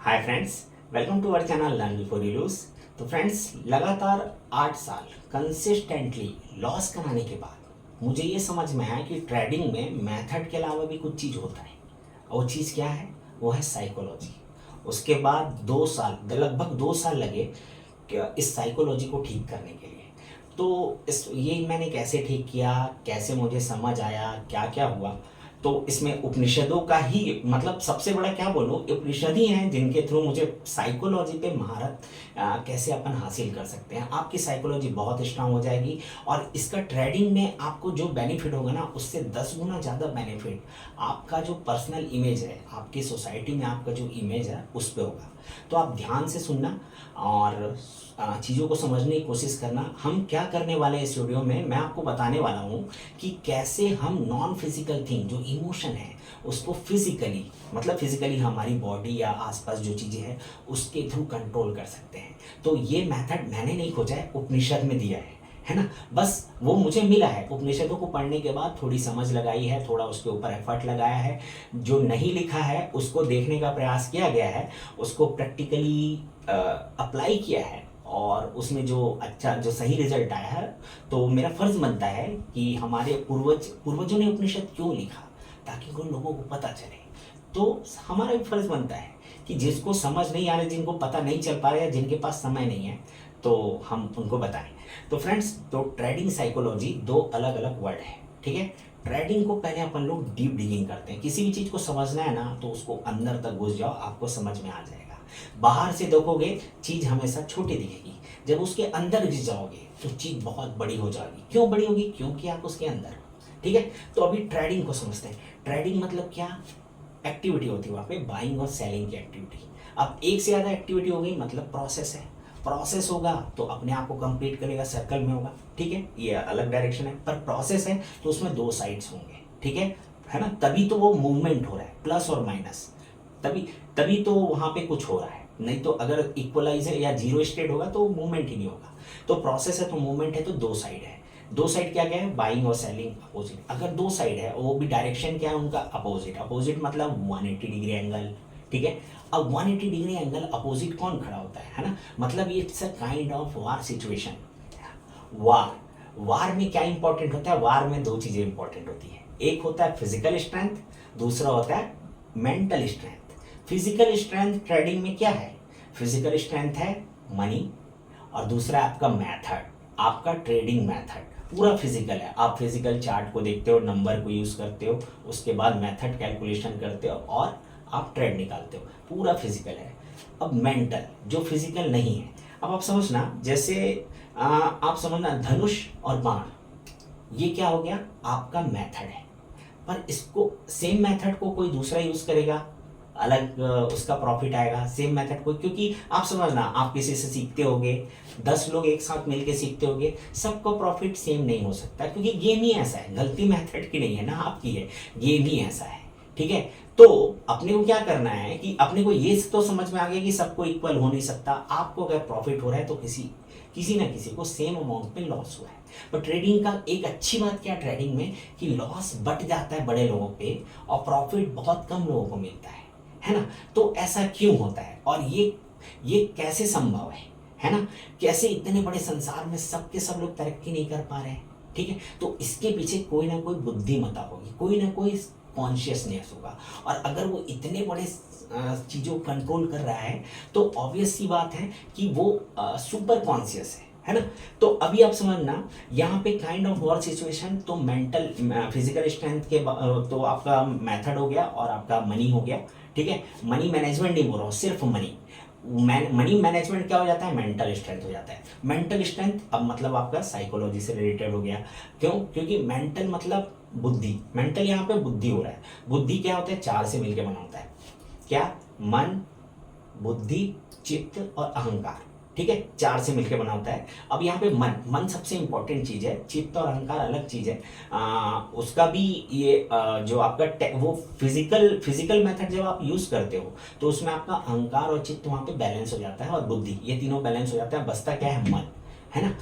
Hi friends, welcome to our channel learn before you lose. तो friends, लगातार 8 साल consistently loss कराने के बाद मुझे ये समझ में आया कि ट्रेडिंग में मेथड के अलावा भी कुछ चीज़ होता है। वो चीज़ क्या है? वो है साइकोलॉजी। उसके बाद 2 साल, लगभग 2 साल लगे इस साइकोलॉजी को ठीक करने के लिए। तो इस ये मैंने कैसे ठीक किया, कैसे मुझे समझ आया, क्या क्या हुआ, तो इसमें उपनिषदों का ही मतलब सबसे बड़ा क्या बोलूँ, उपनिषद ही हैं जिनके थ्रू मुझे साइकोलॉजी पे महारत कैसे अपन हासिल कर सकते हैं। आपकी साइकोलॉजी बहुत स्ट्रांग हो जाएगी और इसका ट्रेडिंग में आपको जो बेनिफिट होगा ना, उससे 10 गुना ज़्यादा बेनिफिट आपका जो पर्सनल इमेज है, आपकी सोसाइटी में आपका जो इमेज है उस पर होगा। तो आप ध्यान से सुनना और चीज़ों को समझने की कोशिश करना। हम क्या करने वाले हैं इस वीडियो में, मैं आपको बताने वाला हूँ कि कैसे हम नॉन फिजिकल थिंग जो इमोशन है उसको फिजिकली, मतलब फिजिकली हमारी बॉडी या आसपास जो चीज़ें हैं उसके थ्रू कंट्रोल कर सकते हैं। तो ये मेथड मैंने नहीं खोजा है, उपनिषद में दिया है ना। बस वो मुझे मिला है, उपनिषदों को पढ़ने के बाद थोड़ी समझ लगाई है, थोड़ा उसके ऊपर एफर्ट लगाया है। जो नहीं लिखा है उसको देखने का प्रयास किया गया है, उसको प्रैक्टिकली अप्लाई किया है और उसमें जो अच्छा, जो सही रिजल्ट आया है। तो मेरा फर्ज बनता है कि हमारे पूर्वजों ने उपनिषद क्यों लिखा, ताकि उन लोगों को पता चले। तो हमारा भी फर्ज बनता है कि जिसको समझ नहीं आ रहा, जिनको पता नहीं चल पा रहा है, जिनके पास समय नहीं है, तो हम उनको बताएं। तो फ्रेंड्स, तो ट्रेडिंग साइकोलॉजी 2 अलग अलग वर्ड है, ठीक है। ट्रेडिंग को पहले अपन लोग डीप डिगिंग करते हैं। किसी भी चीज़ को समझना है ना, तो उसको अंदर तक घुस जाओ, आपको समझ में आ जाएगा। बाहर से देखोगे चीज़ हमेशा छोटी दिखेगी, जब उसके अंदर घुस जाओगे तो चीज़ बहुत बड़ी हो जाएगी। क्यों बड़ी होगी? क्योंकि आप उसके अंदर हो, ठीक है। तो अभी ट्रेडिंग को समझते हैं। ट्रेडिंग मतलब क्या एक्टिविटी होती है वहाँ पे, बाइंग और सेलिंग की एक्टिविटी। अब एक से ज़्यादा एक्टिविटी हो गई मतलब प्रोसेस है। प्रोसेस होगा तो अपने आप को कंप्लीट करेगा, सर्कल में होगा, ठीक है, ये अलग डायरेक्शन है। पर प्रोसेस है तो उसमें 2 साइड्स होंगे, ठीक है ना। तभी तो वो मूवमेंट हो रहा है, प्लस और माइनस, तभी तभी तो वहाँ पे कुछ हो रहा है। नहीं तो अगर इक्वलाइज है या जीरो स्टेट होगा तो मूवमेंट ही नहीं होगा। तो प्रोसेस है तो मूवमेंट है, तो 2 साइड है। 2 साइड क्या क्या है? बाइंग और सेलिंग, अपोजिट। अगर 2 साइड है, वो भी डायरेक्शन क्या है उनका? अपोजिट। अपोजिट मतलब 180 डिग्री एंगल, ठीक है। अब 180 डिग्री एंगल अपोजिट कौन खड़ा होता है ना। मतलब ये it's a kind of war situation. War, war में क्या इंपॉर्टेंट होता है? वार में 2 चीजें इंपॉर्टेंट होती है। एक होता है फिजिकल स्ट्रेंथ, दूसरा होता है mental strength. Physical strength trading में क्या है? फिजिकल स्ट्रेंथ है मनी, और दूसरा आपका मेथड, आपका ट्रेडिंग मेथड पूरा फिजिकल है। आप फिजिकल चार्ट को देखते हो, नंबर को यूज करते हो, उसके बाद मेथड कैलकुलेशन करते हो और आप ट्रेड निकालते हो, पूरा फिजिकल है। अब मेंटल जो फिजिकल नहीं है। अब आप समझना, जैसे आप समझना धनुष और बाण, ये क्या हो गया? आपका मेथड है। पर इसको सेम मेथड को कोई दूसरा यूज करेगा, अलग उसका प्रॉफिट आएगा। सेम मेथड को, क्योंकि आप समझना, आप किसी से सीखते होगे, 10 लोग एक साथ मिलके सीखते होगे, सबको प्रॉफिट सेम नहीं हो सकता, क्योंकि गेम ही ऐसा है। गलती मेथड की नहीं है ना, आपकी है, गेम ही ऐसा है, ठीक है। तो अपने को क्या करना है कि अपने को ये तो समझ में आ गया कि सबको इक्वल हो नहीं सकता। आपको अगर प्रॉफिट हो रहा है तो किसी किसी ना किसी को सेम अमाउंट में लॉस हुआ है। पर ट्रेडिंग का एक अच्छी बात क्या ट्रेडिंग में, कि लॉस बट जाता है बड़े लोगों पे और प्रॉफिट बहुत कम लोगों को मिलता है ना। तो ऐसा क्यों होता है और ये कैसे संभव है ना। कैसे इतने बड़े संसार में सबके सब लोग तरक्की नहीं कर पा रहे हैं, ठीक है। तो इसके पीछे कोई ना कोई बुद्धिमत्ता होगी, कोई ना कोई कॉन्शियसनेस होगा। और अगर वो इतने बड़े चीज़ों को कंट्रोल कर रहा है तो ऑब्वियस सी बात है कि वो सुपर कॉन्शियस है ना। तो अभी आप समझना, यहाँ पे काइंड ऑफ वॉर सिचुएशन, तो मेंटल फिजिकल स्ट्रेंथ के तो आपका मेथड हो गया और आपका मनी हो गया, ठीक है। मनी मैनेजमेंट नहीं बोल रहा हूँ, सिर्फ मनी। मनी मैनेजमेंट क्या हो जाता है? मेंटल स्ट्रेंथ हो जाता है। मेंटल स्ट्रेंथ अब मतलब आपका साइकोलॉजी से रिलेटेड हो गया। क्यों? क्योंकि मेंटल मतलब बुद्धि, मेंटल यहाँ पे बुद्धि हो रहा है। बुद्धि क्या होता है? 4 से मिलकर बना होता है। क्या? मन, बुद्धि, चित्त और अहंकार, ठीक है। 4 से मिलकर बना होता है। अब यहाँ पे मन सबसे इंपॉर्टेंट चीज है, चित्त और अहंकार अलग चीज है। उसका भी ये जो आपका वो फिजिकल मेथड जब आप यूज करते हो तो उसमें आपका अहंकार और चित्त वहाँ पे बैलेंस हो जाता है, और बुद्धि, ये तीनों बैलेंस हो जाता है। बचता क्या है? मन, है ना।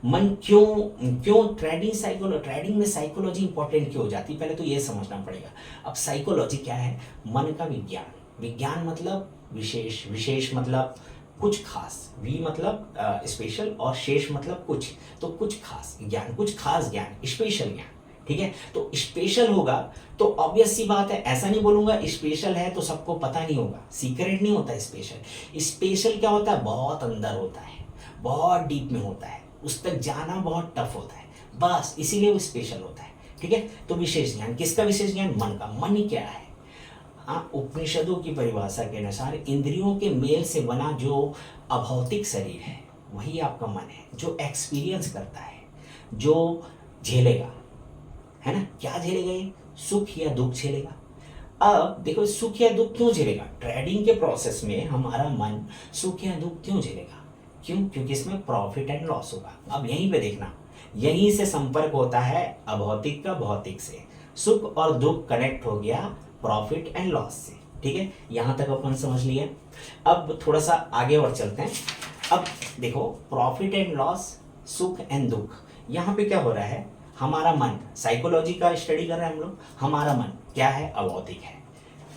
मन क्यों ट्रेडिंग में साइकोलॉजी इंपॉर्टेंट क्यों हो जाती है, पहले तो ये समझना पड़ेगा। अब साइकोलॉजी क्या है? मन का विज्ञान, विज्ञान मतलब विशेष, विशेष मतलब कुछ खास, वी मतलब स्पेशल और शेष मतलब कुछ, तो कुछ खास ज्ञान, कुछ खास ज्ञान, स्पेशल ज्ञान। ठीक है, तो स्पेशल होगा तो ऑब्वियस सी बात है, ऐसा नहीं बोलूंगा स्पेशल है तो सबको पता नहीं होगा, सीक्रेट नहीं होता स्पेशल। स्पेशल क्या होता है, बहुत अंदर होता है, बहुत डीप में होता है, उस तक जाना बहुत टफ होता है, बस इसीलिए वो स्पेशल होता है। ठीक है, तो विशेष ज्ञान, किसका विशेष ज्ञान, मन का। मन ही क्या है, हाँ, उपनिषदों की परिभाषा के अनुसार इंद्रियों के मेल से बना जो अभौतिक शरीर है वही आपका मन है, जो एक्सपीरियंस करता है, जो झेलेगा, है ना। क्या झेलेगा ये, सुख या दुख झेलेगा। अब देखो सुख या दुख क्यों झेलेगा, ट्रेडिंग के प्रोसेस में हमारा मन सुख या दुख क्यों झेलेगा, क्यों, क्योंकि इसमें प्रॉफिट एंड लॉस होगा। अब यहीं पे देखना, यहीं से संपर्क होता है अभौतिक का भौतिक से, सुख और दुख कनेक्ट हो गया प्रॉफिट एंड लॉस से। ठीक है, यहां तक अपन समझ लिए। अब थोड़ा सा आगे और चलते हैं। अब देखो प्रॉफिट एंड लॉस, सुख एंड दुख, यहाँ पे क्या हो रहा है, हमारा मन, साइकोलॉजी का स्टडी कर रहे हैं हम लोग, हमारा मन क्या है, अभौतिक है।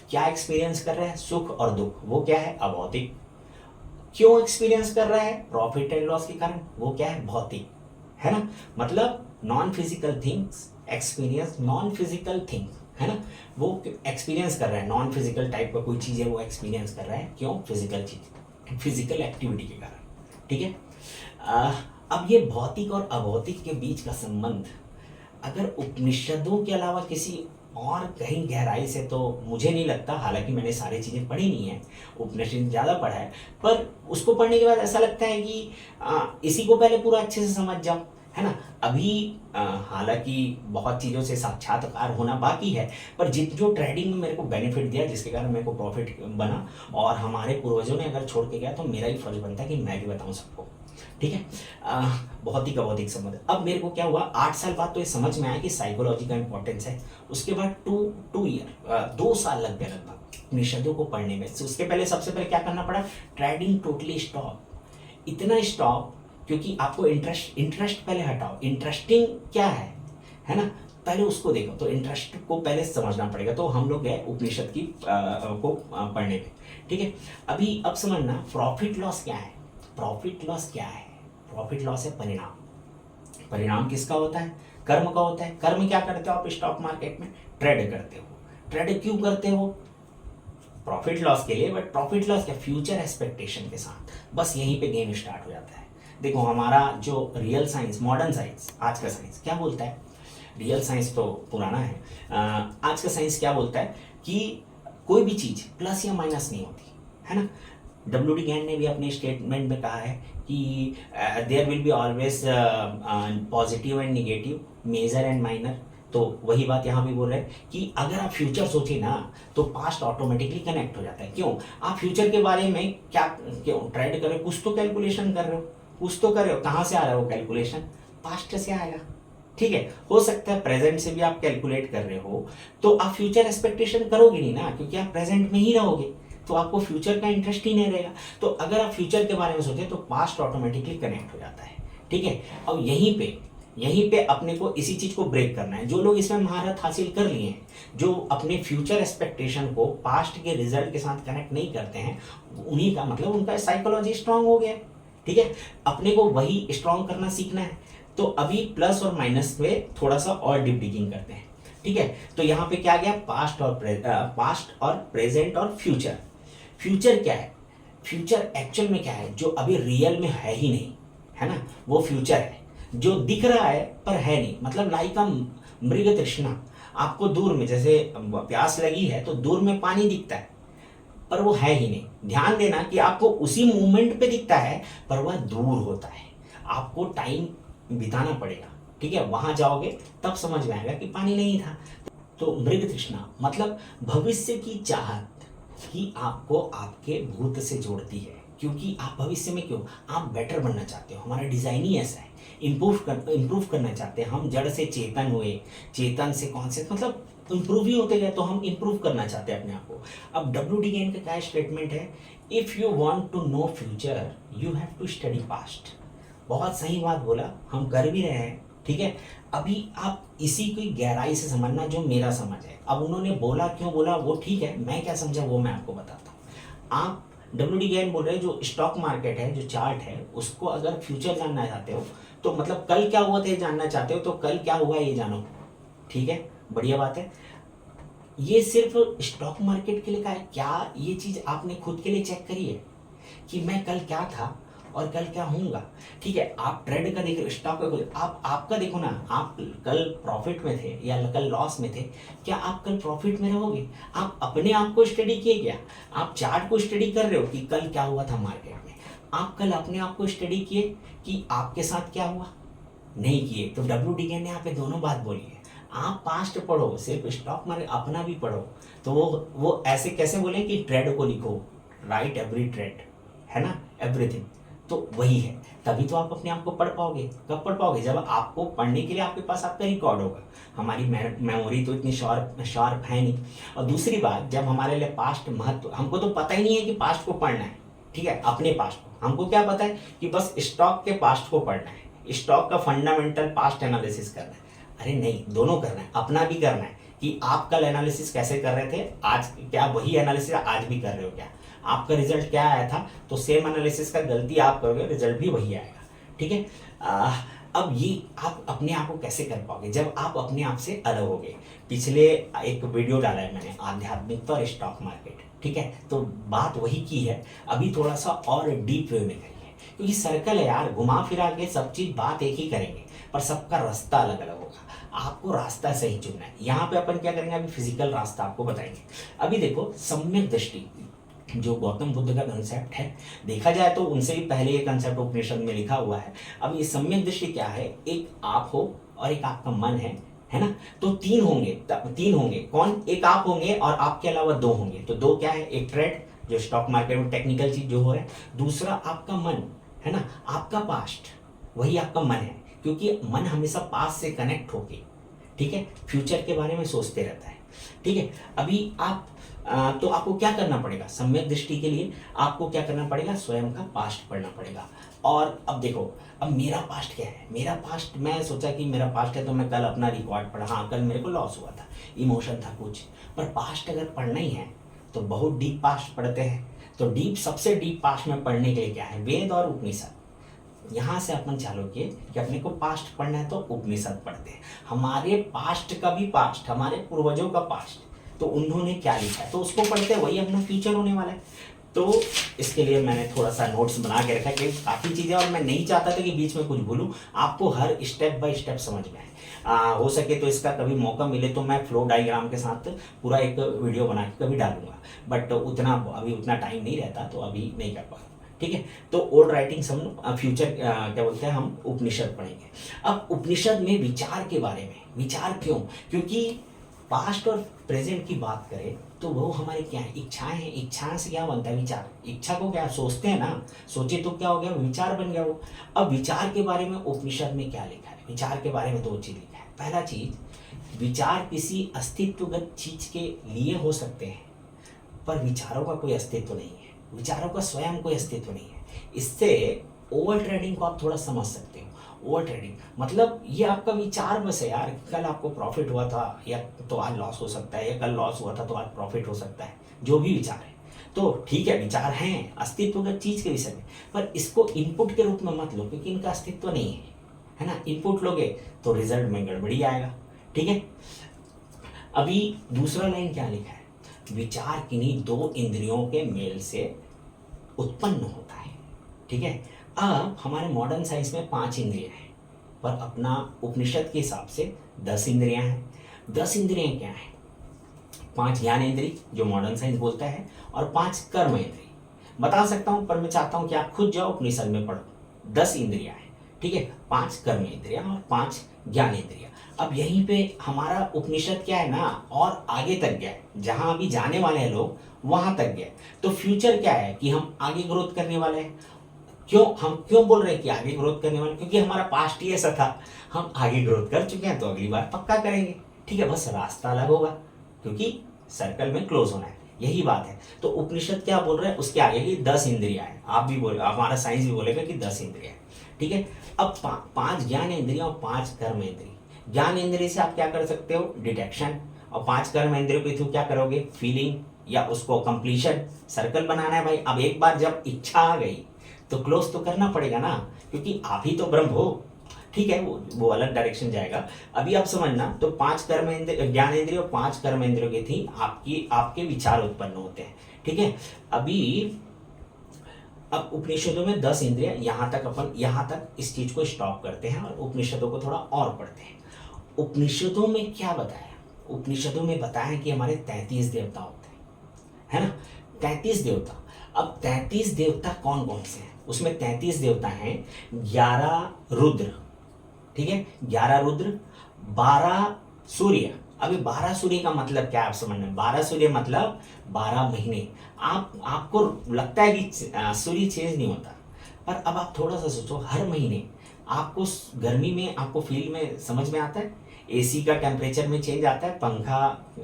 क्या एक्सपीरियंस कर रहा है, सुख और दुख, वो क्या है, अभौतिक। क्यों एक्सपीरियंस कर रहा है, प्रॉफिट एंड लॉस के कारण, वो क्या है, भौतिक, है ना। मतलब non physical things experience non physical thing, है ना। वो एक्सपीरियंस कर रहा है, नॉन फिजिकल टाइप का कोई चीज़ है वो एक्सपीरियंस कर रहा है, क्यों, फिजिकल चीज, फिजिकल एक्टिविटी के कारण। ठीक है, अब ये भौतिक और अभौतिक के बीच का संबंध अगर उपनिषदों के अलावा किसी और कहीं गहराई से, तो मुझे नहीं लगता, हालांकि मैंने सारी चीज़ें पढ़ी नहीं है, उपनिषद ज़्यादा पढ़ा है, पर उसको पढ़ने के बाद ऐसा लगता है कि इसी को पहले पूरा अच्छे से समझ जाओ, है ना। अभी हालांकि बहुत चीज़ों से साक्षात्कार होना बाकी है, पर जो ट्रेडिंग में मेरे को बेनिफिट दिया, जिसके कारण मेरे को प्रॉफिट बना, और हमारे पूर्वजों ने अगर छोड़ के गया तो मेरा ही फर्ज बनता है कि मैं भी बताऊँ सबको। ठीक है, भौतिक अभौतिक संबंध। अब मेरे को क्या हुआ, 8 साल बाद तो ये समझ में आया कि साइकोलॉजी का इंपॉर्टेंस है। उसके बाद 2 साल लग गए लगभग उपनिषदों को पढ़ने में। उसके पहले सबसे पहले क्या करना पड़ा, ट्रेडिंग टोटली स्टॉप, इतना स्टॉप, क्योंकि आपको इंटरेस्ट पहले हटाओ, इंटरेस्टिंग क्या है ना, पहले उसको देखो, तो इंटरेस्ट को पहले समझना पड़ेगा। तो हम लोग गए उपनिषद की को पढ़ने में। ठीक है, अभी अब समझना प्रॉफिट लॉस क्या है। प्रॉफिट लॉस क्या है, प्रॉफिट लॉस है परिणाम। परिणाम किसका होता है, कर्म का होता है। कर्म क्या करते हो आप स्टॉक मार्केट में, ट्रेड करते हो। ट्रेड क्यों करते हो, प्रॉफिट लॉस के लिए, बट प्रॉफिट लॉस क्या, फ्यूचर एक्सपेक्टेशन के साथ। बस यहीं पे गेम स्टार्ट हो जाता है। देखो हमारा जो रियल साइंस, मॉडर्न साइंस, आज का साइंस क्या बोलता है, रियल साइंस तो पुराना है, आज का साइंस क्या बोलता है कि कोई भी चीज़ प्लस या माइनस नहीं होती, है ना। WD गैन ने भी अपने स्टेटमेंट में कहा है कि there will be always positive and negative, major and minor. तो वही बात यहाँ भी बोल रहे हैं कि अगर आप फ्यूचर सोचे ना तो पास्ट ऑटोमेटिकली कनेक्ट हो जाता है। क्यों, आप फ्यूचर के बारे में क्या, क्यों ट्रेड कर रहे हो, कुछ तो कैलकुलेशन कर रहे हो, कुछ तो कर रहे हो, कहाँ से आ रहा है वो कैलकुलेशन, पास्ट से आएगा। ठीक है, हो सकता है प्रेजेंट से भी आप कैलकुलेट कर रहे हो, तो आप फ्यूचर एक्सपेक्टेशन करोगे नहीं ना, क्योंकि आप प्रेजेंट में ही रहोगे, तो आपको फ्यूचर का इंटरेस्ट ही नहीं रहेगा। तो अगर आप फ्यूचर के बारे में सोचें तो पास्ट ऑटोमेटिकली कनेक्ट हो जाता है। ठीक है, अब यहीं पे अपने को इसी चीज को ब्रेक करना है। जो लोग इसमें महारत हासिल कर लिए हैं, जो अपने फ्यूचर एक्सपेक्टेशन को पास्ट के रिजल्ट के साथ कनेक्ट नहीं करते हैं, उन्हीं का मतलब उनका साइकोलॉजी स्ट्रांग हो गया। ठीक है, अपने को वही स्ट्रांग करना सीखना है। तो अभी प्लस और माइनस में थोड़ा सा और डीप डिगिंग करते हैं। ठीक है, तो यहाँ पे क्या गया, पास्ट और प्रेजेंट और फ्यूचर। फ्यूचर क्या है, फ्यूचर एक्चुअल में क्या है, जो अभी रियल में है ही नहीं, है ना, वो फ्यूचर है। जो दिख रहा है पर है नहीं, मतलब लाइक का मृग तृष्णा, आपको दूर में जैसे प्यास लगी है तो दूर में पानी दिखता है पर वो है ही नहीं। ध्यान देना कि आपको उसी मोमेंट पे दिखता है पर वह दूर होता है, आपको टाइम बिताना पड़ेगा। ठीक है, वहां जाओगे तब समझ में आएगा कि पानी नहीं था। तो मृग तृष्णा मतलब भविष्य की चाहत ही आपको आपके भूत से जोड़ती है, क्योंकि आप भविष्य में क्यों, आप बेटर बनना चाहते हो, हमारा डिजाइन ही ऐसा है, इम्प्रूव करना चाहते हैं हम। जड़ से चेतन हुए, चेतन से कौन से मतलब इम्प्रूव ही होते गए, तो हम इम्प्रूव करना चाहते हैं अपने आप को। अब WD गेन का क्या स्टेटमेंट है, if you want to know future you have to study past. बहुत सही बात बोला, हम कर भी रहे हैं ठीक है। अभी आप इसी की गहराई से समझना जो मेरा समझ है। अब उन्होंने बोला क्यों बोला वो ठीक है, मैं क्या समझा वो मैं आपको बताता हूँ। आप डब्ल्यू डी गैन बोल रहे हैं, जो स्टॉक मार्केट है, जो चार्ट है, उसको अगर फ्यूचर जानना चाहते हो तो मतलब कल क्या हुआ था ये जानना चाहते हो तो कल क्या हुआ ये जानो, ठीक है, बढ़िया बात है। ये सिर्फ स्टॉक मार्केट के लिए का है क्या? ये चीज़ आपने खुद के लिए चेक करी है कि मैं कल क्या था और कल क्या होऊंगा? ठीक है, आप ट्रेड का देख रहे हो, स्टॉक का, आप आपका देखो ना, आप कल प्रॉफिट में थे या कल लॉस में थे, क्या आप कल प्रॉफिट में रहोगे? आप अपने आप को स्टडी किए क्या? आप चार्ट को स्टडी कर रहे हो कि कल क्या हुआ था मार्केट में? आप कल अपने आप को स्टडी किए कि आपके साथ क्या हुआ? नहीं किए। तो डब्ल्यू डी ने यहाँ पे दोनों बात बोली है। आप पास्ट पढ़ो, सिर्फ स्टॉक मार्केट अपना भी पढ़ो। तो वो ऐसे कैसे बोले कि ट्रेड को लिखो, राइट एवरी ट्रेड, है ना, एवरीथिंग। तो वही है, तभी तो आप अपने आप को पढ़ पाओगे। कब पढ़ पाओगे? जब आपको पढ़ने के लिए आपके पास आपका रिकॉर्ड होगा। हमारी मेमोरी तो इतनी शार्प है नहीं। और दूसरी बात, जब हमारे लिए पास्ट महत्व, हमको तो पता ही नहीं है कि पास्ट को पढ़ना है, ठीक है, अपने पास्ट को हमको क्या पता है कि बस स्टॉक के पास्ट को पढ़ना है, स्टॉक का फंडामेंटल पास्ट एनालिसिस करना है। अरे नहीं, दोनों करना है, अपना भी करना है कि आप कल एनालिसिस कैसे कर रहे थे, आज क्या वही एनालिसिस आज भी कर रहे हो क्या? आपका रिजल्ट क्या आया था तो सेम एनालिसिस का गलती आप करोगे, रिजल्ट भी वही आएगा, ठीक है। अब ये आप अपने आप को कैसे कर पाओगे? जब आप अपने आप से अलग होगे। पिछले एक वीडियो डाला है मैंने, आध्यात्मिकता और स्टॉक मार्केट, ठीक है, तो बात वही की है। अभी थोड़ा सा और डीप वे में करिए, क्योंकि सर्कल है यार, घुमा फिरा के सब चीज बात एक ही करेंगे, पर सबका रास्ता अलग अलग होगा। आपको रास्ता सही चुनना है। यहाँ पे अपन क्या करेंगे, अभी फिजिकल रास्ता आपको बताएंगे। अभी देखो, सम्यक दृष्टि जो गौतम बुद्ध का कंसेप्ट है, देखा जाए तो उनसे भी पहले ये कंसेप्ट उपनिषद में लिखा हुआ है। अब ये सम्यक दृष्टि क्या है? एक आप हो और एक आपका मन है ना, तो तीन होंगे। कौन? एक आप होंगे और आपके अलावा दो होंगे। तो दो क्या है? एक ट्रेड, जो स्टॉक मार्केट में टेक्निकल चीज जो हो रहा है, दूसरा आपका मन, है ना, आपका पास्ट, वही आपका मन है, क्योंकि मन हमेशा पास्ट से कनेक्ट होके, ठीक है, फ्यूचर के बारे में सोचते रहता है, ठीक है। अभी आप तो आपको क्या करना पड़ेगा? सम्यक दृष्टि के लिए आपको क्या करना पड़ेगा? स्वयं का पास्ट पढ़ना पड़ेगा। और अब देखो, अब मेरा पास्ट क्या है? मेरा पास्ट, मैं सोचा कि मेरा पास्ट है तो मैं कल अपना रिकॉर्ड पढ़ा, हाँ कल मेरे को लॉस हुआ था, इमोशन था कुछ, पर पास्ट अगर पढ़ना ही है तो बहुत डीप पास्ट पढ़ते हैं। तो डीप, सबसे डीप पास्ट में पढ़ने के लिए क्या है? वेद और उपनिषद। यहाँ से अपन चालू किए कि अपने को पास्ट पढ़ना है तो उपनिषद पढ़ते हैं। हमारे पास्ट का भी पास्ट, हमारे पूर्वजों का पास्ट, तो उन्होंने क्या लिखा है तो उसको पढ़ते हैं, वही अपना फ्यूचर होने वाला है। तो इसके लिए मैंने थोड़ा सा नोट्स बना के रखा कि काफ़ी चीज़ें, और मैं नहीं चाहता था कि बीच में कुछ भूलूं, आपको हर स्टेप बाय स्टेप समझ में आए। हो सके तो इसका कभी मौका मिले तो मैं फ्लो डायग्राम के साथ पूरा एक वीडियो बना के कभी डालूंगा, बट अभी उतना टाइम नहीं रहता तो अभी नहीं कर पाऊँगा, ठीक है। तो ओल्ड राइटिंग हम फ्यूचर क्या बोलते हैं, हम उपनिषद पढ़ेंगे। अब उपनिषद में विचार के बारे में, विचार क्यों? क्योंकि पास्ट और प्रेजेंट की बात करें तो वो हमारे क्या है? इच्छाएं हैं। इच्छाएं से क्या बनता है? विचार। इच्छा को क्या सोचते हैं ना, सोचे तो क्या हो गया? विचार बन गया वो। अब विचार के बारे में उपनिषद में क्या लिखा है? विचार के बारे में दो चीज लिखा है। पहला चीज, विचार किसी अस्तित्वगत चीज के लिए हो सकते हैं, पर विचारों का कोई अस्तित्व नहीं है, विचारों का स्वयं कोई अस्तित्व नहीं है। इससे ओवर ट्रेडिंग को आप थोड़ा समझ सकते हो। ओवर ट्रेडिंग मतलब ये आपका विचार बस है यार, कल आपको प्रॉफिट हुआ था या तो आज लॉस हो सकता है, या कल लॉस हुआ था तो आज प्रॉफिट हो सकता है, जो भी विचार है। तो ठीक है, विचार हैं अस्तित्वगत चीज के विषय में, पर इसको इनपुट के रूप में मत लो, क्योंकि इनका अस्तित्व नहीं है ना। इनपुट लोगे तो रिजल्ट में गड़बड़ी आएगा, ठीक है। अभी दूसरा लाइन क्या लिखा है? विचार किन्हीं दो इंद्रियों के मेल से उत्पन्न होता है, ठीक है। अब हमारे मॉडर्न साइंस में 5 इंद्रियां हैं, पर अपना उपनिषद के हिसाब से 10 इंद्रियां हैं। 10 इंद्रियां क्या हैं? 5 ज्ञान इंद्रिय जो मॉडर्न साइंस बोलता है, और 5 कर्म इंद्रिय। बता सकता हूं, पर मैं चाहता हूं कि आप खुद जाओ उपनिषद में पढ़ो। 10 इंद्रियां हैं, ठीक है, 5 कर्म इंद्रियां और 5 ज्ञान इंद्रियां। अब यहीं पे हमारा उपनिषद क्या है ना, और आगे तक गया है, जहां अभी जाने वाले हैं लोग वहां तक गया। तो फ्यूचर क्या है कि हम आगे ग्रोथ करने वाले हैं। हम क्यों बोल रहे हैं कि आगे ग्रोथ करने वाले? क्योंकि हमारा पास्ट ही ऐसा था, हम आगे ग्रोथ कर चुके हैं तो अगली बार पक्का करेंगे, ठीक है। बस रास्ता अलग होगा, क्योंकि सर्कल में क्लोज होना है, यही बात है। तो उपनिषद क्या बोल रहे हैं उसके आगे की 10 इंद्रियां हैं। आप भी बोले, हमारा साइंस भी बोलेगा कि 10 इंद्रियां हैं, ठीक है। अब पांच ज्ञान इंद्रियां और पांच कर्म इंद्रिय। ज्ञान इंद्रिय से आप क्या कर सकते हो, डिटेक्शन, और पांच कर्म इंद्रियों के थ्रू क्या करोगे, फीलिंग या उसको कंप्लीशन, सर्कल बनाना है भाई। अब एक बार जब इच्छा आ गई तो क्लोज तो करना पड़ेगा ना, क्योंकि आप ही तो ब्रह्म हो। ठीक है, वो अलग डायरेक्शन जाएगा। अभी आप समझना, तो पांच कर्म इंद्रिय, ज्ञान इंद्रिय और पांच कर्म इंद्रियों के थी आपके विचार उत्पन्न होते हैं। ठीक है। अभी अब उपनिषदों में 10 इंद्रिय, यहाँ तक इस चीज को स्टॉप करते हैं और उपनिषदों को थोड़ा और पढ़ते हैं। उपनिषदों में क्या बताया, उपनिषदों में बताया कि हमारे 33 देवता होते हैं, है ना, 33 देवता। अब 33 देवता कौन कौन से हैं, उसमें 33 देवता हैं। 11 रुद्र, ठीक है, 11 रुद्र, 12 सूर्य। अभी 12 सूर्य का मतलब क्या आप समझना, 12 सूर्य मतलब 12 महीने। आपको लगता है कि सूर्य चेंज नहीं होता, पर अब आप थोड़ा सा सोचो, हर महीने आपको गर्मी में आपको फील में समझ में आता है, एसी का टेम्परेचर में चेंज आता है, पंखा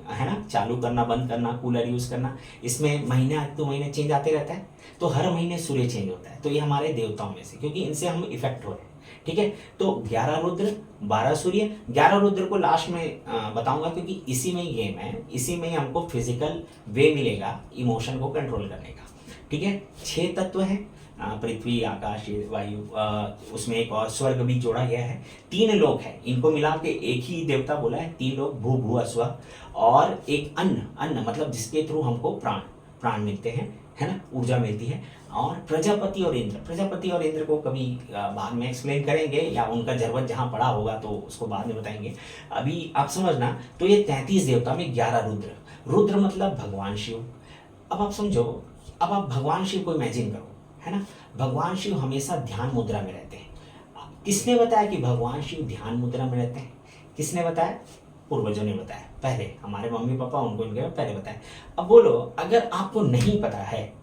है ना चालू करना बंद करना, कूलर यूज करना, इसमें महीने 2 महीने चेंज आते रहता है। तो हर महीने सूर्य चेंज होता है। तो ये हमारे देवताओं में से, क्योंकि इनसे हम इफेक्ट हो रहे हैं। ठीक है, तो 11 रुद्र 12 सूर्य। 11 रुद्र को लास्ट में बताऊंगा, क्योंकि इसी में ही गेम है, इसी में ही हमको फिजिकल वे मिलेगा इमोशन को कंट्रोल करने का। ठीक है, 6 तत्व हैं, पृथ्वी आकाश वायु, उसमें एक और स्वर्ग भी जोड़ा गया है। 3 लोक है, इनको मिला के एक ही देवता बोला है। 3 लोक, भू भू स्व, और एक अन्न मतलब जिसके थ्रू हमको प्राण मिलते हैं, है ना, ऊर्जा मिलती है। और प्रजापति और इंद्र को कभी बाद में एक्सप्लेन करेंगे, या उनका जरूरत जहाँ पड़ा होगा तो उसको बाद में बताएंगे। अभी आप समझना, तो ये 33 देवता में 11 रुद्र मतलब भगवान शिव। अब आप समझो, अब आप भगवान शिव को इमेजिन करो, है ना, भगवान शिव हमेशा ध्यान मुद्रा में रहते हैं। किसने बताया कि भगवान शिव ध्यान मुद्रा में रहते हैं, किसने बताया, पूर्वजों ने बताया, पहले हमारे मम्मी पापा, उनको इनके पहले बताया। अब बोलो, अगर आपको नहीं पता है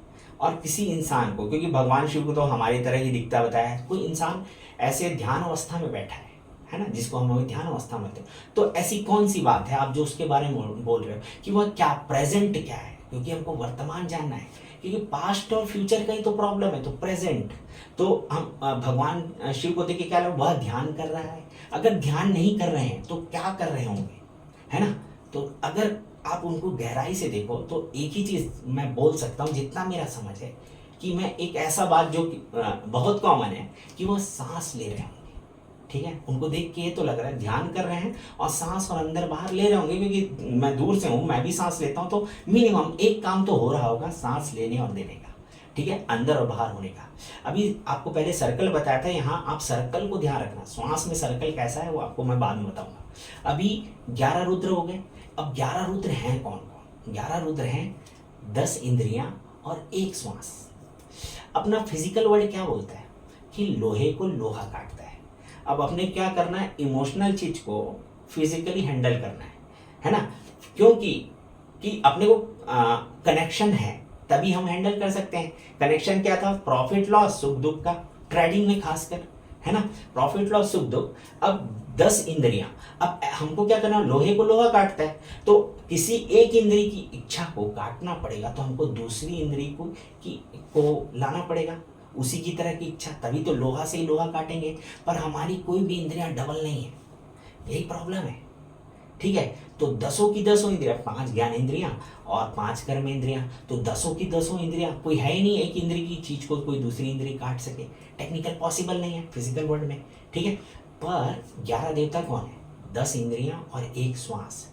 और किसी इंसान को, क्योंकि भगवान शिव को तो हमारी तरह ही दिखता बताया है, कोई इंसान ऐसे ध्यान अवस्था में बैठा है ना, जिसको हम ध्यान अवस्था में होते, तो ऐसी कौन सी बात है आप जो उसके बारे में बोल रहे हो कि वह क्या प्रेजेंट क्या है, क्योंकि हमको वर्तमान जानना है, क्योंकि पास्ट और फ्यूचर का ही तो प्रॉब्लम है। तो प्रेजेंट, तो हम भगवान शिव को देखिए क्या लगा, वह ध्यान कर रहा है। अगर ध्यान नहीं कर रहे हैं तो क्या कर रहे होंगे, है ना। तो अगर आप उनको गहराई से देखो तो एक ही चीज मैं बोल सकता हूँ, जितना मेरा समझ है, कि मैं एक ऐसा बात जो बहुत कॉमन है, कि वो सांस ले रहे होंगे। ठीक है, उनको देख के ये तो लग रहा है ध्यान कर रहे हैं और सांस और अंदर बाहर ले रहे होंगे, क्योंकि मैं दूर से हूँ, मैं भी सांस लेता हूँ, तो मिनिमम एक काम तो हो रहा होगा, सांस लेने और देने का। ठीक है, अंदर और बाहर होने का। अभी आपको पहले सर्कल बताया था, यहाँ आप सर्कल को ध्यान रखना, श्वास में सर्कल कैसा है वो आपको मैं बाद में बताऊंगा। अभी 11 रुद्र हो गए। अब 11 रुद्र हैं कौन कौन, 11 रुद्र हैं 10 इंद्रियां और 1 श्वास। अपना फिजिकल वर्ड क्या बोलता है कि लोहे को लोहा काटता है। अब अपने क्या करना है, इमोशनल चीज को फिजिकली हैंडल करना है ना, क्योंकि कि अपने को कनेक्शन है तभी हम हैंडल कर सकते हैं। कनेक्शन क्या था, प्रॉफिट लॉस, सुख दुख का, ट्रेडिंग में खासकर, है ना, प्रॉफिट लॉस सुख दुख। अब 10 इंद्रियां, अब हमको क्या करना, लोहे को लोहा काटता है, तो किसी एक इंद्री की इच्छा को काटना पड़ेगा, तो हमको दूसरी इंद्री को लाना पड़ेगा, उसी की तरह की इच्छा, तभी तो लोहा से ही लोहा काटेंगे। पर हमारी कोई भी इंद्रियां डबल नहीं है, यही प्रॉब्लम है। ठीक है, तो 10 की 10 इंद्रियां, 5 ज्ञान इंद्रियां और 5 कर्म इंद्रियां, तो 10 की 10 इंद्रियां, कोई है ही नहीं एक इंद्री की चीज को कोई दूसरी इंद्री काट सके, टेक्निकल पॉसिबल नहीं है फिजिकल वर्ल्ड में। ठीक है, पर 11 देवता कौन है, 10 इंद्रियां और 1 श्वास।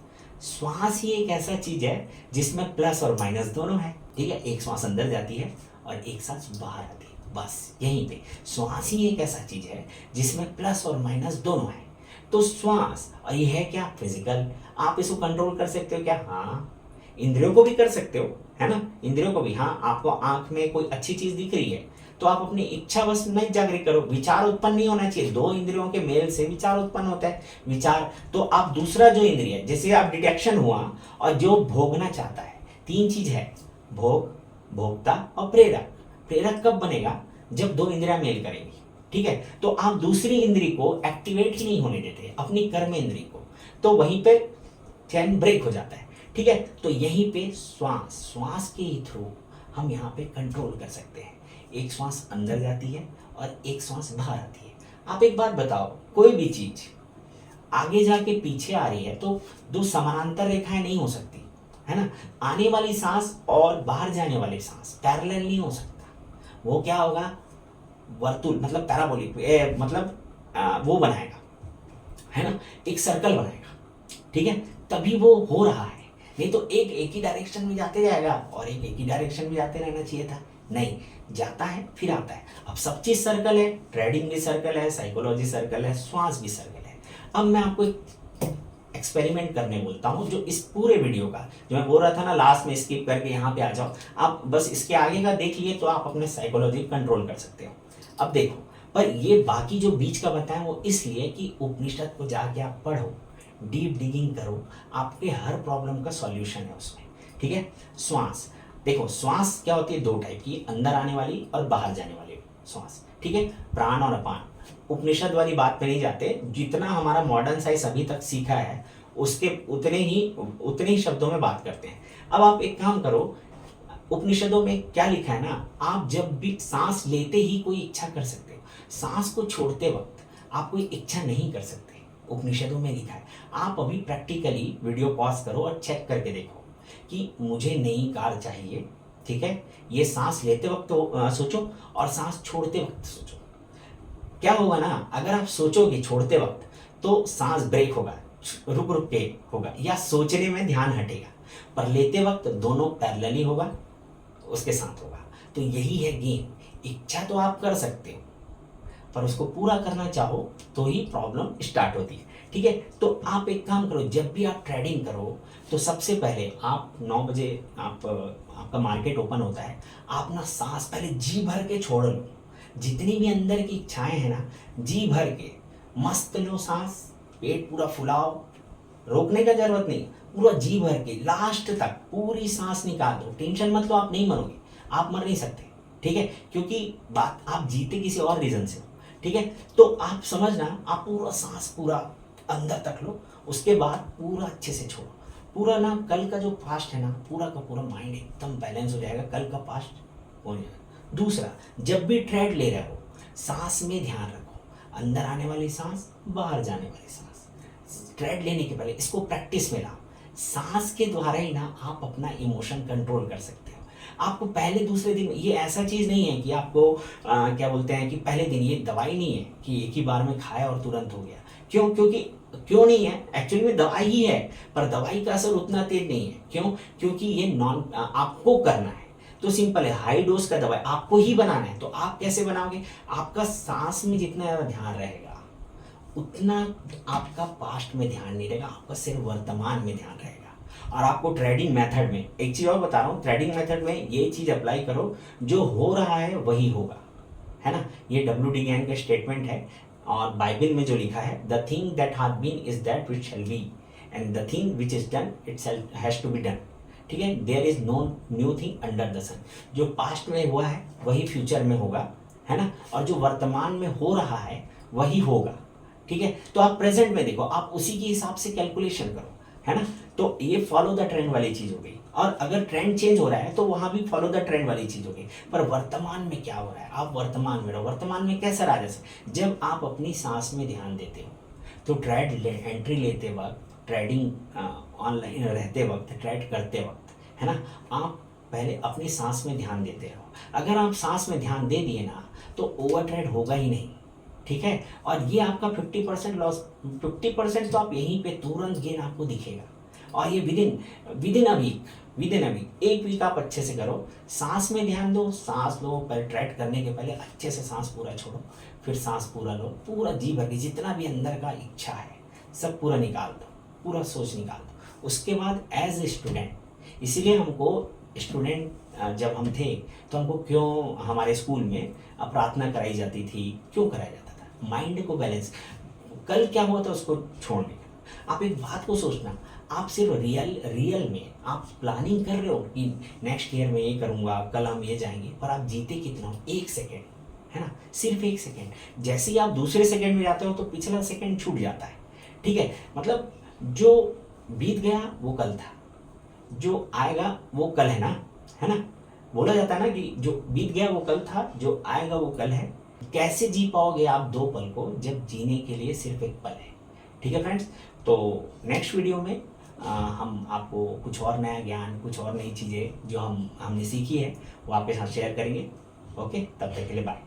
श्वास ही एक ऐसा चीज है जिसमें प्लस और माइनस दोनों है। ठीक है, एक श्वास अंदर जाती है और एक सांस बाहर आती है, बस यहीं पे श्वास ही एक ऐसा चीज है जिसमें प्लस और माइनस दोनों है। तो श्वास, और ये है क्या, फिजिकल। आप इसको कंट्रोल कर सकते हो क्या, हाँ, इंद्रियों को भी कर सकते हो, है ना, इंद्रियों को भी। हाँ, आपको आंख में कोई अच्छी चीज दिख रही है तो आप अपनी इच्छा बस नहीं जागृत करो, विचार उत्पन्न नहीं होना चाहिए। 2 इंद्रियों के मेल से विचार उत्पन्न होता है, विचार। तो आप दूसरा जो इंद्रिय, जैसे आप डिटेक्शन हुआ और जो भोगना चाहता है, 3 चीज है, भोग, भोक्ता और प्रेरक। प्रेरक कब बनेगा, जब 2 इंद्रियां मेल करेंगी। ठीक है, तो आप दूसरी इंद्री को एक्टिवेट ही नहीं होने देते, अपनी कर्म इंद्री को, तो वहीं पे चैन ब्रेक हो जाता है। ठीक है, तो यहीं पे श्वास के ही थ्रू हम यहाँ पे कंट्रोल कर सकते हैं। एक श्वास अंदर जाती है और एक श्वास बाहर आती है, आप एक बात बताओ, कोई भी चीज आगे जाके पीछे आ रही है तो दो समानांतर रेखाएं नहीं हो सकती, है ना। आने वाली सांस और बाहर जाने वाली सांस पैरेलल नहीं हो सकता। वो क्या होगा, वर्तुल मतलब पैराबोलिक मतलब वो बनाएगा, है ना, एक सर्कल बनाएगा, ठीक है, तभी वो हो रहा है। नहीं तो एक ही डायरेक्शन में जाते जाएगा और एक ही डायरेक्शन में जाते रहना चाहिए था, नहीं, जाता है फिर आता है। अब सब चीज सर्कल है, ट्रेडिंग भी सर्कल है, साइकोलॉजी सर्कल है, श्वास भी सर्कल है। अब मैं आपको एक एक्सपेरिमेंट करने बोलता हूँ, जो इस पूरे वीडियो का, जो मैं बोल रहा था ना लास्ट में स्किप करके यहाँ पे आ जाओ, आप बस इसके आगे का देख लिए तो आप अपने साइकोलॉजी कंट्रोल कर सकते हो। अब देखो, पर ये बाकी जो बीच का बताएं वो इसलिए कि उपनिषद को जाके आप पढ़ो, डीप डिगिंग करो, आपके हर प्रॉब्लम का सॉल्यूशन है उसमें, ठीक है। श्वास देखो, श्वास क्या होती है, दो टाइप की, अंदर आने वाली और बाहर जाने वाली श्वास, ठीक है, प्राण और अपान। उपनिषद वाली बात पे नहीं जाते, जितना हमारा मॉडर्न साइंस अभी तक सीखा है उसके उतने ही शब्दों में बात करते हैं। अब आप एक काम करो, उपनिषदों में क्या लिखा है ना, आप जब भी सांस लेते ही कोई इच्छा कर सकते हो, सांस को छोड़ते वक्त आप कोई इच्छा नहीं कर सकते, उपनिषदों में लिखा है। आप अभी प्रैक्टिकली वीडियो पॉज करो और चेक करके देखो कि मुझे नई कार चाहिए, ठीक है, ये सांस लेते वक्त सोचो और सांस छोड़ते वक्त सोचो। क्या होगा ना, अगर आप सोचोगे छोड़ते वक्त तो सांस ब्रेक होगा, रुक रुक के होगा, या सोचने में ध्यान हटेगा, पर लेते वक्त दोनों पैरेलली होगा, उसके साथ होगा। तो यही है गेम। इच्छा तो आप कर सकते हो, पर उसको पूरा करना चाहो तो ही प्रॉब्लम स्टार्ट होती है, ठीक है। तो आप एक काम करो, जब भी आप ट्रेडिंग करो तो सबसे पहले आप 9 बजे आपका मार्केट ओपन होता है, आप ना सांस पहले जी भर के छोड़ लो, जितनी भी अंदर की इच्छाएं हैं ना, जी भर के मस्त लो सांस, पेट पूरा फुलाओ, रोकने का जरूरत नहीं, पूरा जी भर के लास्ट तक पूरी सांस निकाल दो। टेंशन मत लो, आप नहीं मरोगे, आप मर नहीं सकते, ठीक है, क्योंकि बात आप जीते किसी और रीजन से हो, ठीक है। तो आप समझना, आप पूरा सांस पूरा अंदर तक लो, उसके बाद पूरा अच्छे से छोड़ो, पूरा ना कल का जो पास्ट है ना, पूरा का पूरा माइंड एकदम बैलेंस हो जाएगा, कल का पास्ट हो जाएगा। दूसरा, जब भी ट्रेड ले रहे हो सांस में ध्यान रखो, अंदर आने वाली सांस, बाहर जाने वाली सांस। ट्रेड लेने के पहले इसको प्रैक्टिस में लाओ, सांस के द्वारा ही ना आप अपना इमोशन कंट्रोल कर सकते हो। आपको पहले दूसरे दिन, ये ऐसा चीज़ नहीं है कि आपको क्या बोलते हैं कि पहले दिन, ये दवाई नहीं है कि एक ही बार में खाया और तुरंत हो गया। क्यों नहीं है, एक्चुअली में दवाई ही है, पर दवाई का असर उतना तेज नहीं है। क्यों? क्योंकि ये आपको करना है, तो सिंपल है, हाई डोज का दवाई आपको ही बनाना है। तो आप कैसे बनाओगे, आपका सांस में जितना ज़्यादा ध्यान रहेगा उतना आपका पास्ट में ध्यान नहीं रहेगा, आपका सिर्फ वर्तमान में ध्यान रहेगा। और आपको ट्रेडिंग मेथड में एक चीज़ और बता रहा हूँ, ट्रेडिंग मेथड में ये चीज़ अप्लाई करो, जो हो रहा है वही होगा, है ना। ये WD गैन का स्टेटमेंट है, और बाइबल में जो लिखा है, the thing that has been is that which shall be, and the thing which is done it has to be done, ठीक है। There is no new thing under the sun. जो past में हुआ है वही फ्यूचर में होगा, है ना, और जो वर्तमान में हो रहा है वही होगा, ठीक है। तो आप प्रेजेंट में देखो, आप उसी के हिसाब से कैलकुलेशन करो, है ना। तो ये फॉलो द ट्रेंड वाली चीज हो गई, और अगर ट्रेंड चेंज हो रहा है तो वहां भी फॉलो द ट्रेंड वाली चीज हो गई। पर वर्तमान में क्या हो रहा है, आप वर्तमान में रहो। वर्तमान में कैसा राजा से, जब आप अपनी सांस में ध्यान देते हो तो ट्रेड एंट्री लेते वक्त, ट्रेडिंग ऑनलाइन रहते वक्त, ट्रेड करते वक्त, है ना, आप पहले अपनी सांस में ध्यान देते रहो। अगर आप सांस में ध्यान दे दिए ना तो ओवर ट्रेड होगा ही नहीं, ठीक है। और ये आपका 50% लॉस, 50% तो आप यहीं पे तुरंत गेन आपको दिखेगा। और ये विदिन अ वीक, एक वीक आप अच्छे से करो, सांस में ध्यान दो, सांस लो, पहले ट्रेड करने के पहले अच्छे से सांस पूरा छोड़ो, फिर सांस पूरा लो, पूरा जी भर के जितना भी अंदर का इच्छा है सब पूरा निकाल दो, पूरा सोच निकाल दो। उसके बाद एज ए स्टूडेंट, इसीलिए हमको स्टूडेंट जब हम थे तो हमको क्यों हमारे स्कूल में प्रार्थना कराई जाती थी, क्यों कराया जाता था, माइंड को बैलेंस, कल क्या हुआ था उसको छोड़ने का। आप एक बात को सोचना, आप सिर्फ रियल में आप प्लानिंग कर रहे हो कि नेक्स्ट ईयर में ये करूँगा, कल हम ये जाएंगे, पर आप जीते कितना हो, 1 सेकेंड, है ना, सिर्फ 1 सेकेंड। जैसे ही आप दूसरे सेकेंड में जाते हो तो पिछला सेकेंड छूट जाता है, ठीक है। मतलब जो बीत गया वो कल था, जो आएगा वो कल है ना, बोला जाता है ना कि जो बीत गया वो कल था, जो आएगा वो कल है, कैसे जी पाओगे आप दो पल को जब जीने के लिए सिर्फ एक पल है। ठीक है फ्रेंड्स, तो नेक्स्ट वीडियो में हम आपको कुछ और नया ज्ञान, कुछ और नई चीज़ें जो हमने सीखी है वो आपके साथ शेयर करेंगे। ओके, तब तक के लिए बाय।